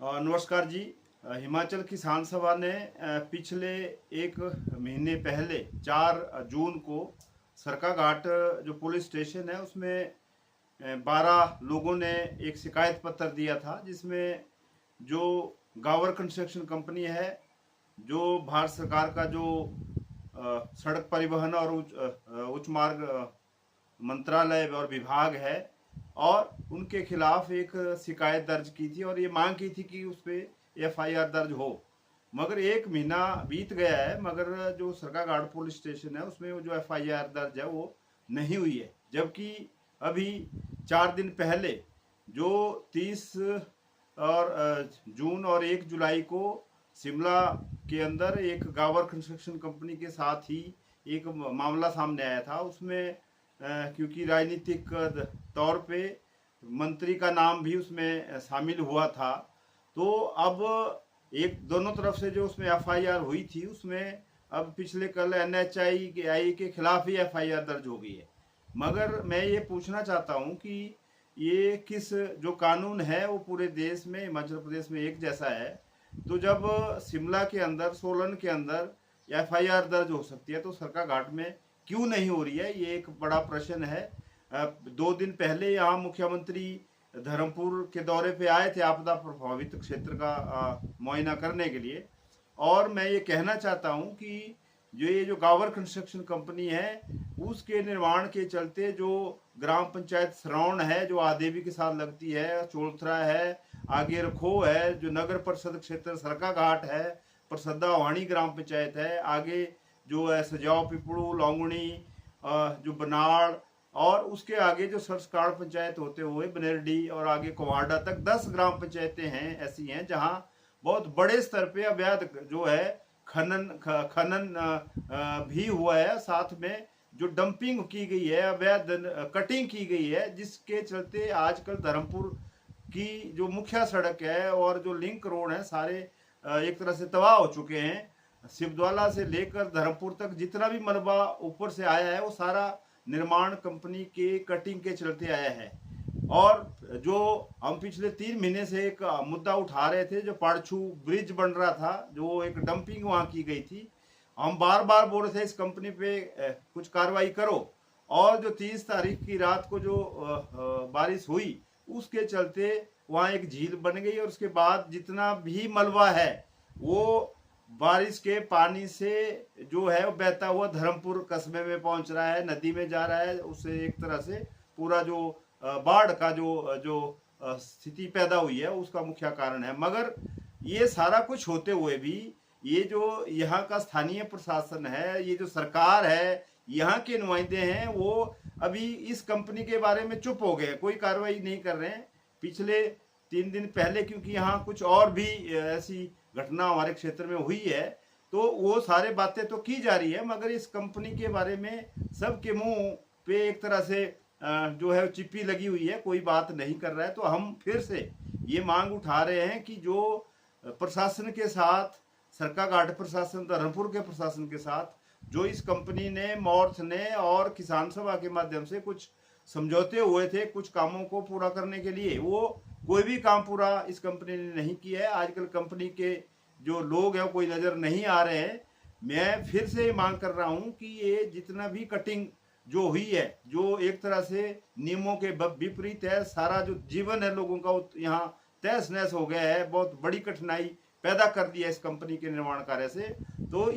नमस्कार जी। हिमाचल किसान सभा ने पिछले एक महीने पहले 4 जून को सरकाघाट जो पुलिस स्टेशन है उसमें 12 लोगों ने एक शिकायत पत्र दिया था, जिसमें जो गावर कंस्ट्रक्शन कंपनी है, जो भारत सरकार का जो सड़क परिवहन और उच्च मार्ग मंत्रालय और विभाग है, और उनके खिलाफ एक शिकायत दर्ज की थी और ये मांग की थी कि उस पर एफआईआर दर्ज हो। मगर एक महीना बीत गया है, मगर जो सरकाघाट पुलिस स्टेशन है उसमें वो जो एफआईआर दर्ज है वो नहीं हुई है। जबकि अभी 4 दिन पहले जो 30 और जून और 1 जुलाई को शिमला के अंदर एक गावर कंस्ट्रक्शन कंपनी के साथ ही एक मामला सामने आया था। उसमें क्योंकि राजनीतिक तौर पे मंत्री का नाम भी उसमें शामिल हुआ था, तो अब एक दोनों तरफ से जो उसमें एफआईआर हुई थी उसमें अब पिछले कल एनएचआई के खिलाफ ही एफआईआर दर्ज हो गई है। मगर मैं ये पूछना चाहता हूँ कि ये किस जो कानून है वो पूरे देश में, हिमाचल प्रदेश में एक जैसा है, तो जब शिमला के अंदर, सोलन के अंदर एफआईआर दर्ज हो सकती है तो सरकाघाट में क्यों नहीं हो रही है, ये एक बड़ा प्रश्न है। 2 दिन पहले यहाँ मुख्यमंत्री धर्मपुर के दौरे पे आए थे आपदा प्रभावित क्षेत्र का मुआयना करने के लिए। और मैं ये कहना चाहता हूँ कि ये जो गावर कंस्ट्रक्शन कंपनी है उसके निर्माण के चलते जो ग्राम पंचायत सरौन है जो आदेवी के साथ लगती है, चोलथरा है, आगे रखो है, जो नगर परिषद क्षेत्र सरकाघाट है, परसदा वाणी ग्राम पंचायत है, आगे जो है सजाव, पिपड़ू, लौंगणी, जो बनाड़, और उसके आगे जो सरसकाड़ पंचायत होते हुए बनेरडी और आगे कुवाड़ा तक 10 ग्राम पंचायतें हैं, ऐसी हैं जहां बहुत बड़े स्तर पे अवैध जो है खनन भी हुआ है। साथ में जो डंपिंग की गई है, अवैध कटिंग की गई है, जिसके चलते आजकल धर्मपुर की जो मुख्य सड़क है और जो लिंक रोड है सारे एक तरह से तबाह हो चुके हैं। शिवद्वाला से लेकर धर्मपुर तक जितना भी मलबा ऊपर से आया है वो सारा निर्माण कंपनी के कटिंग के चलते आया है। और जो हम पिछले 3 महीने से एक मुद्दा उठा रहे थे, जो पाड़छू ब्रिज बन रहा था, जो एक डंपिंग वहां की गई थी, हम बार बार बोल रहे थे इस कंपनी पे कुछ कार्रवाई करो। और जो 30 तारीख की रात को जो बारिश हुई उसके चलते वहां एक झील बन गई, और उसके बाद जितना भी मलबा है वो बारिश के पानी से जो है वो बहता हुआ धर्मपुर कस्बे में पहुंच रहा है, नदी में जा रहा है। उससे एक तरह से पूरा जो बाढ़ का जो स्थिति पैदा हुई है उसका मुख्य कारण है। मगर ये सारा कुछ होते हुए भी ये जो यहाँ का स्थानीय प्रशासन है, ये जो सरकार है, यहाँ के नुमाइंदे हैं, वो अभी इस कंपनी के बारे में चुप हो गए, कोई कार्रवाई नहीं कर रहे हैं। पिछले 3 दिन पहले क्योंकि यहाँ कुछ और भी ऐसी घटना हमारे क्षेत्र में हुई है, तो वो सारे बातें तो की जा रही है, मगर इस कंपनी के बारे में सबके मुंह पे एक तरह से जो है चिप्पी लगी हुई है, कोई बात नहीं कर रहा है। तो हम फिर से ये मांग उठा रहे हैं कि जो प्रशासन के साथ, सरकाघाट प्रशासन, धर्मपुर के प्रशासन के साथ जो इस कंपनी ने, मॉर्थ ने और किसान सभा के माध्यम से कुछ समझौते हुए थे कुछ कामों को पूरा करने के लिए, वो कोई भी काम पूरा इस कंपनी ने नहीं किया है। आजकल कंपनी के जो लोग हैं कोई नजर नहीं आ रहे हैं। मैं फिर से मांग कर रहा हूं कि ये जितना भी कटिंग जो हुई है, जो एक तरह से नियमों के विपरीत है, सारा जो जीवन है लोगों का यहाँ तहस नहस हो गया है, बहुत बड़ी कठिनाई पैदा कर दी है इस कंपनी के निर्माण कार्य से। तो